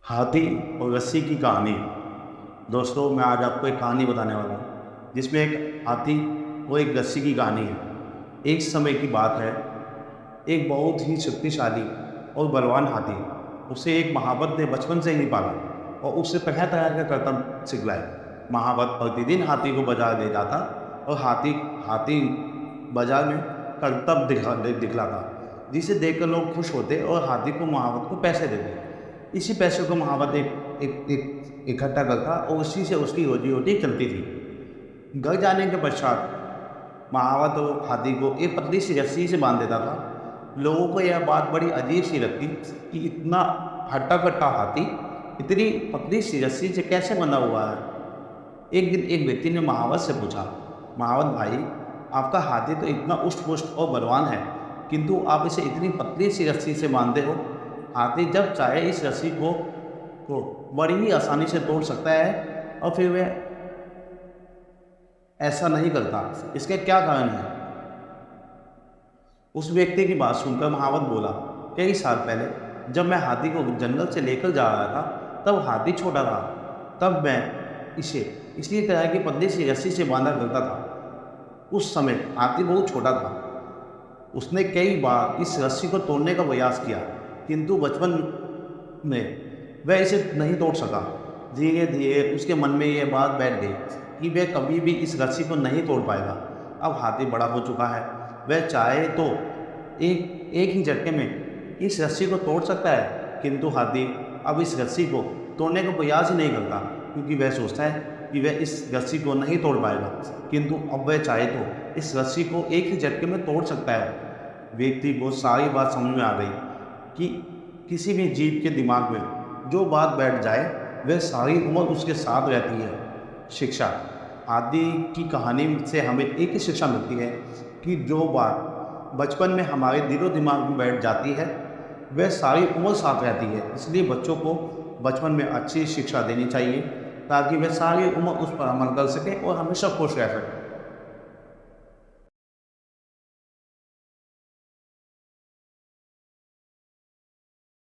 हाथी और रस्सी की कहानी। दोस्तों, मैं आज आपको एक कहानी बताने वाला हूँ जिसमें एक हाथी और एक रस्सी की कहानी है। एक समय की बात है, एक बहुत ही शक्तिशाली और बलवान हाथी, उसे एक महावत ने बचपन से ही पाला और उससे तरह तरह का करतब सिखलाए। महावत प्रतिदिन हाथी को बाजार ले जाता और हाथी हाथी बाजार में करतब दिखलाता, जिसे देखकर लोग खुश होते और हाथी को महावत को पैसे देते। इसी पैसे को महावत एक इकट्ठा करता और उसी से उसकी रोजी रोटी चलती थी। घर जाने के पश्चात महावत और हाथी को एक पतली सी रस्सी से बांध देता था। लोगों को यह बात बड़ी अजीब सी लगती कि इतना हट्टा कट्टा हाथी इतनी पतली सी रस्सी से कैसे बंधा हुआ है। एक दिन एक व्यक्ति ने महावत से पूछा, महावत भाई, आपका हाथी तो इतना उष्ट पुष्ट और बलवान है, किंतु आप इसे इतनी पतली सी रस्सी से बांधते हो। हाथी जब चाहे इस रस्सी को बड़ी ही आसानी से तोड़ सकता है और फिर वह ऐसा नहीं करता, इसका क्या कारण है? उस व्यक्ति की बात सुनकर महावत बोला, कई साल पहले जब मैं हाथी को जंगल से लेकर जा रहा था, तब हाथी छोटा था। तब मैं इसे इसी तरह की पतली सी रस्सी से बांधा करता था। उस समय हाथी बहुत छोटा था। उसने कई बार इस रस्सी को तोड़ने का प्रयास किया, किंतु बचपन में वह इसे नहीं तोड़ सका। धीरे धीरे उसके मन में यह बात बैठ गई कि वह कभी भी इस रस्सी को नहीं तोड़ पाएगा। अब हाथी बड़ा हो चुका है, वह चाहे तो एक एक ही झटके में इस रस्सी को तोड़ सकता है, किंतु हाथी अब इस रस्सी को तोड़ने का प्रयास ही नहीं करता, क्योंकि वह सोचता है कि वह इस रस्सी को नहीं तोड़ पाएगा। किंतु अब वह चाहे तो इस रस्सी को एक ही झटके में तोड़ सकता है। व्यक्ति को सारी बात समझ में आ गई कि किसी भी जीव के दिमाग में जो बात बैठ जाए वह सारी उम्र उसके साथ रहती है। शिक्षा। आदि की कहानी से हमें एक ही शिक्षा मिलती है कि जो बात बचपन में हमारे दिलो दिमाग में बैठ जाती है वह सारी उम्र साथ रहती है। इसलिए बच्चों को बचपन में अच्छी शिक्षा देनी चाहिए ताकि वह सारी उम्र उस पर अमल कर सकें और हमेशा खुश रह सकें।